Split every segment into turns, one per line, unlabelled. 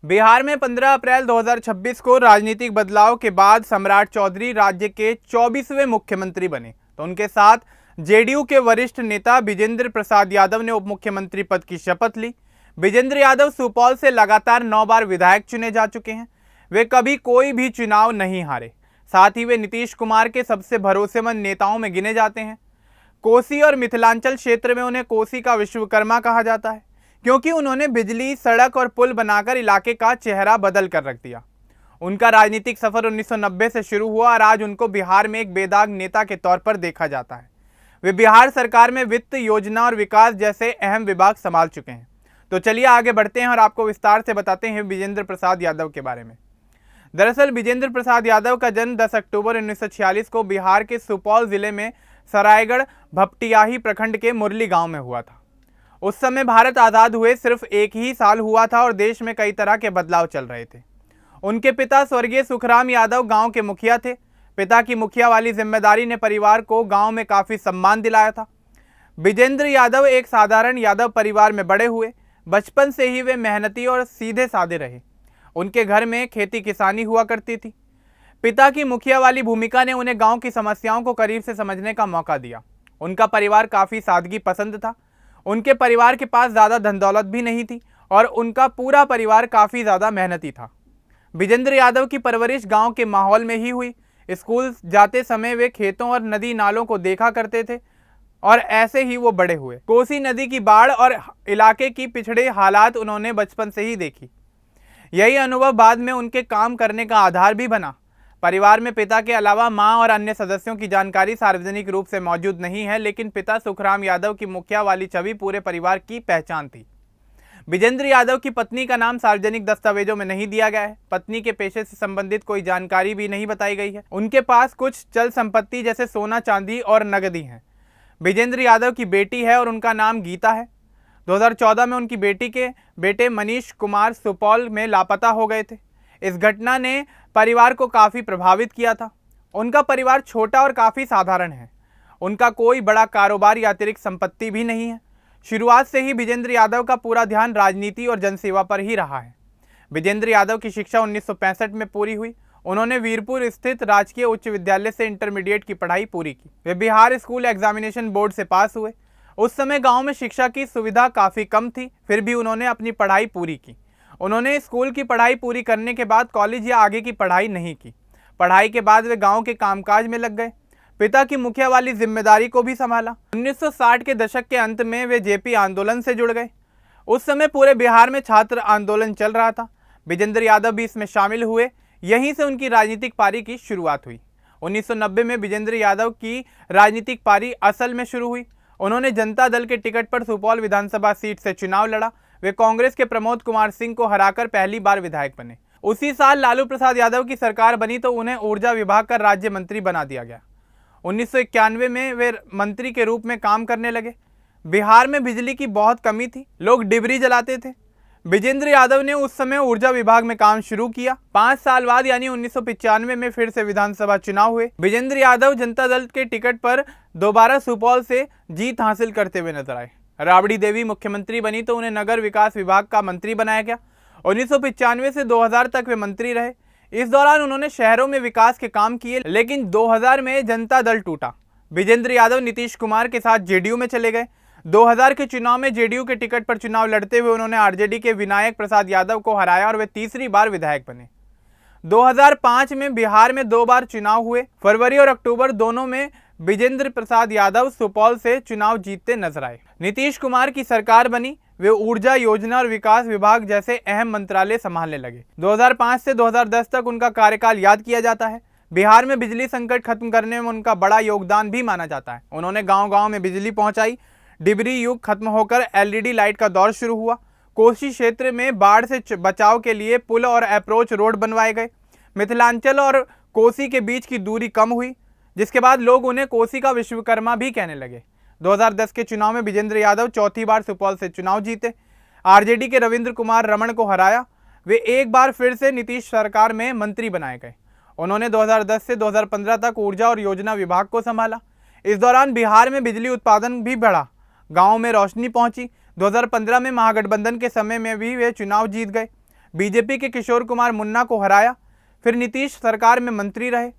बिहार में 15 अप्रैल 2026 को राजनीतिक बदलाव के बाद सम्राट चौधरी राज्य के 24वें मुख्यमंत्री बने, तो उनके साथ जेडीयू के वरिष्ठ नेता विजेंद्र प्रसाद यादव ने उप मुख्यमंत्री पद की शपथ ली। विजेंद्र यादव सुपौल से लगातार 9 बार विधायक चुने जा चुके हैं। वे कभी कोई भी चुनाव नहीं हारे। साथ ही वे नीतीश कुमार के सबसे भरोसेमंद नेताओं में गिने जाते हैं। कोसी और मिथिलांचल क्षेत्र में उन्हें कोसी का विश्वकर्मा कहा जाता है, क्योंकि उन्होंने बिजली, सड़क और पुल बनाकर इलाके का चेहरा बदल कर रख दिया। उनका राजनीतिक सफर 1990 से शुरू हुआ और आज उनको बिहार में एक बेदाग नेता के तौर पर देखा जाता है। वे बिहार सरकार में वित्त, योजना और विकास जैसे अहम विभाग संभाल चुके हैं। तो चलिए आगे बढ़ते हैं और आपको विस्तार से बताते हैं विजेंद्र प्रसाद यादव के बारे में। दरअसल विजेंद्र प्रसाद यादव का जन्म 10 अक्टूबर 1946 को बिहार के सुपौल जिले में सरायगढ़ भपटियाही प्रखंड के मुरली गांव में हुआ था। उस समय भारत आज़ाद हुए सिर्फ एक ही साल हुआ था और देश में कई तरह के बदलाव चल रहे थे। उनके पिता स्वर्गीय सुखराम यादव गांव के मुखिया थे। पिता की मुखिया वाली जिम्मेदारी ने परिवार को गांव में काफ़ी सम्मान दिलाया था। विजेंद्र यादव एक साधारण यादव परिवार में बड़े हुए। बचपन से ही वे मेहनती और सीधे साधे रहे। उनके घर में खेती किसानी हुआ करती थी। पिता की मुखिया वाली भूमिका ने उन्हें गांव की समस्याओं को करीब से समझने का मौका दिया। उनका परिवार काफ़ी सादगी पसंद था। उनके परिवार के पास ज़्यादा धन दौलत भी नहीं थी और उनका पूरा परिवार काफ़ी ज़्यादा मेहनती था। विजेंद्र यादव की परवरिश गांव के माहौल में ही हुई। स्कूल जाते समय वे खेतों और नदी नालों को देखा करते थे और ऐसे ही वो बड़े हुए। कोसी नदी की बाढ़ और इलाके की पिछड़े हालात उन्होंने बचपन से ही देखी। यही अनुभव बाद में उनके काम करने का आधार भी बना। परिवार में पिता के अलावा मां और अन्य सदस्यों की जानकारी सार्वजनिक रूप से मौजूद नहीं है, लेकिन पिता सुखराम यादव की मुखिया वाली छवि पूरे परिवार की पहचान थी। विजेंद्र यादव की पत्नी का नाम सार्वजनिक दस्तावेजों में नहीं दिया गया है। पत्नी के पेशे से संबंधित कोई जानकारी भी नहीं बताई गई है। उनके पास कुछ चल संपत्ति जैसे सोना, चांदी और नगदी है। विजेंद्र यादव की बेटी है और उनका नाम गीता है। 2014 में उनकी बेटी के बेटे मनीष कुमार सुपौल में लापता हो गए थे। इस घटना ने परिवार को काफ़ी प्रभावित किया था। उनका परिवार छोटा और काफ़ी साधारण है। उनका कोई बड़ा कारोबार या अतिरिक्त संपत्ति भी नहीं है। शुरुआत से ही विजेंद्र यादव का पूरा ध्यान राजनीति और जनसेवा पर ही रहा है। विजेंद्र यादव की शिक्षा 1965 में पूरी हुई। उन्होंने वीरपुर स्थित राजकीय उच्च विद्यालय से इंटरमीडिएट की पढ़ाई पूरी की। वे बिहार स्कूल एग्जामिनेशन बोर्ड से पास हुए। उस समय गांव में शिक्षा की सुविधा काफ़ी कम थी, फिर भी उन्होंने अपनी पढ़ाई पूरी की। उन्होंने स्कूल की पढ़ाई पूरी करने के बाद कॉलेज या आगे की पढ़ाई नहीं की। पढ़ाई के बाद वे गांव के कामकाज में लग गए। पिता की मुखिया वाली जिम्मेदारी को भी संभाला। 1960 के दशक के अंत में वे जेपी आंदोलन से जुड़ गए। उस समय पूरे बिहार में छात्र आंदोलन चल रहा था। विजेंद्र यादव भी इसमें शामिल हुए। यहीं से उनकी राजनीतिक पारी की शुरुआत हुई। 1990 में विजेंद्र यादव की राजनीतिक पारी असल में शुरू हुई। उन्होंने जनता दल के टिकट पर सुपौल विधानसभा सीट से चुनाव लड़ा। वे कांग्रेस के प्रमोद कुमार सिंह को हराकर पहली बार विधायक बने। उसी साल लालू प्रसाद यादव की सरकार बनी तो उन्हें ऊर्जा विभाग का राज्य मंत्री बना दिया गया। 1991 में वे मंत्री के रूप में काम करने लगे। बिहार में बिजली की बहुत कमी थी, लोग डिबरी जलाते थे। विजेंद्र यादव ने उस समय ऊर्जा विभाग में काम शुरू किया। 5 साल बाद यानी 1995 में फिर से विधानसभा चुनाव हुए। विजेंद्र यादव जनता दल के टिकट पर दोबारा सुपौल से जीत हासिल करते हुए नजर आए। राबड़ी देवी मुख्यमंत्री बनी तो उन्हें नगर विकास विभाग का मंत्री बनाया गया। 1995 से 2000 तक वे मंत्री रहे। इस दौरान उन्होंने शहरों में विकास के काम किए, लेकिन 2000 में जनता दल टूटा। विजेंद्र यादव नीतीश कुमार के साथ जेडीयू में चले गए। 2000 के चुनाव में जेडीयू के टिकट पर चुनाव लड़ते हुए उन्होंने आरजेडी के विनायक प्रसाद यादव को हराया और वे तीसरी बार विधायक बने। 2005 में बिहार में 2 बार चुनाव हुए। फरवरी और अक्टूबर दोनों में विजेंद्र प्रसाद यादव सुपौल से चुनाव जीतते नजर आए। नीतीश कुमार की सरकार बनी। वे ऊर्जा, योजना और विकास विभाग जैसे अहम मंत्रालय संभालने लगे। 2005 से 2010 तक उनका कार्यकाल याद किया जाता है। बिहार में बिजली संकट खत्म करने में उनका बड़ा योगदान भी माना जाता है। उन्होंने गांव-गांव में बिजली पहुंचाई। डिबरी युग खत्म होकर एलईडी लाइट का दौर शुरू हुआ। कोसी क्षेत्र में बाढ़ से बचाव के लिए पुल और अप्रोच रोड बनवाए गए। मिथिलांचल और कोसी के बीच की दूरी कम हुई, जिसके बाद लोग उन्हें कोसी का विश्वकर्मा भी कहने लगे। 2010 के चुनाव में विजेंद्र यादव चौथी बार सुपौल से चुनाव जीते। आरजेडी के रविंद्र कुमार रमण को हराया। वे एक बार फिर से नीतीश सरकार में मंत्री बनाए गए। उन्होंने 2010 से 2015 तक ऊर्जा और योजना विभाग को संभाला। इस दौरान बिहार में बिजली उत्पादन भी बढ़ा, गाँव में रोशनी पहुंची। 2015 में महागठबंधन के समय में भी वे चुनाव जीत गए। बीजेपी के किशोर कुमार मुन्ना को हराया, फिर नीतीश सरकार में मंत्री रहे।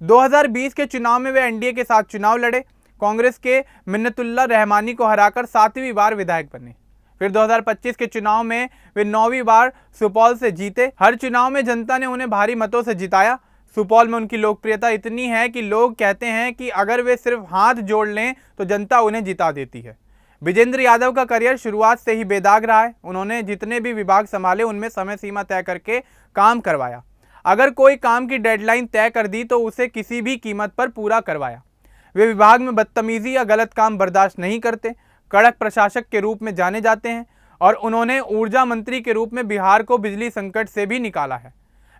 2020 के चुनाव में वे एनडीए के साथ चुनाव लड़े, कांग्रेस के मिन्नतुल्ला रहमानी को हराकर 7वीं बार विधायक बने। फिर 2025 के चुनाव में वे 9वीं बार सुपौल से जीते। हर चुनाव में जनता ने उन्हें भारी मतों से जिताया। सुपौल में उनकी लोकप्रियता इतनी है कि लोग कहते हैं कि अगर वे सिर्फ हाथ जोड़ लें तो जनता उन्हें जिता देती है। विजेंद्र यादव का करियर शुरुआत से ही बेदाग रहा है। उन्होंने जितने भी विभाग संभाले उनमें समय सीमा तय करके काम करवाया। अगर कोई काम की डेडलाइन तय कर दी तो उसे किसी भी कीमत पर पूरा करवाया। वे विभाग में बदतमीजी या गलत काम बर्दाश्त नहीं करते, कड़क प्रशासक के रूप में जाने जाते हैं और उन्होंने ऊर्जा मंत्री के रूप में बिहार को बिजली संकट से भी निकाला है।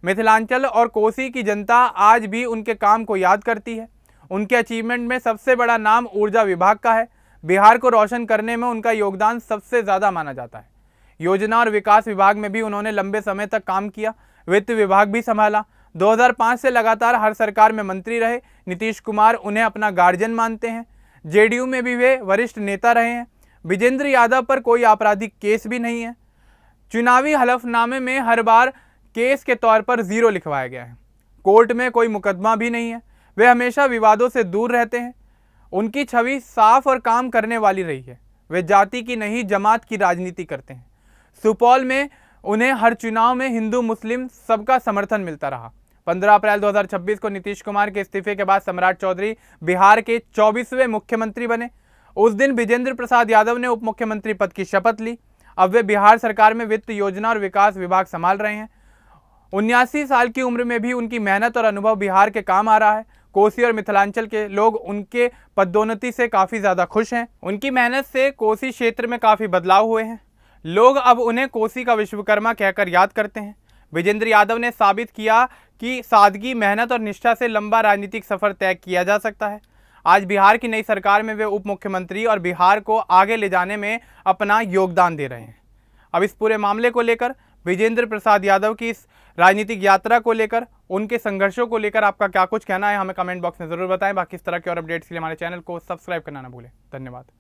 मिथिलांचल और कोसी की जनता आज भी उनके काम को याद करती है। उनके अचीवमेंट में सबसे बड़ा नाम ऊर्जा विभाग का है। बिहार को रोशन करने में उनका योगदान सबसे ज़्यादा माना जाता है। योजना और विकास विभाग में भी उन्होंने लंबे समय तक काम किया। वित्त विभाग भी संभाला। 2005 से लगातार हर सरकार में मंत्री रहे। नीतीश कुमार उन्हें अपना गार्जियन मानते हैं। जेडीयू में भी वे वरिष्ठ नेता रहे हैं। विजेंद्र यादव पर कोई आपराधिक केस भी नहीं है। चुनावी हलफनामे में हर बार केस के तौर पर 0 लिखवाया गया है। कोर्ट में कोई मुकदमा भी नहीं है। वे हमेशा विवादों से दूर रहते हैं। उनकी छवि साफ और काम करने वाली रही है। वे जाति की नहीं, जमात की राजनीति करते हैं। सुपौल में उन्हें हर चुनाव में हिंदू मुस्लिम सबका समर्थन मिलता रहा। 15 अप्रैल 2026 को नीतीश कुमार के इस्तीफे के बाद सम्राट चौधरी बिहार के 24वें मुख्यमंत्री बने। उस दिन विजेंद्र प्रसाद यादव ने उप मुख्यमंत्री पद की शपथ ली। अब वे बिहार सरकार में वित्त, योजना और विकास विभाग संभाल रहे हैं। 79 साल की उम्र में भी उनकी मेहनत और अनुभव बिहार के काम आ रहा है। कोसी और मिथिलांचल के लोग उनके पदोन्नति से काफ़ी ज़्यादा खुश हैं। उनकी मेहनत से कोसी क्षेत्र में काफ़ी बदलाव हुए हैं। लोग अब उन्हें कोसी का विश्वकर्मा कहकर याद करते हैं। विजेंद्र यादव ने साबित किया कि सादगी, मेहनत और निष्ठा से लंबा राजनीतिक सफर तय किया जा सकता है। आज बिहार की नई सरकार में वे उप मुख्यमंत्री और बिहार को आगे ले जाने में अपना योगदान दे रहे हैं। अब इस पूरे मामले को लेकर, विजेंद्र प्रसाद यादव की इस राजनीतिक यात्रा को लेकर, उनके संघर्षों को लेकर आपका क्या कुछ कहना है, हमें कमेंट बॉक्स में ज़रूर बताएं। बाकी इस तरह के और अपडेट्स के लिए हमारे चैनल को सब्सक्राइब करना ना भूलें। धन्यवाद।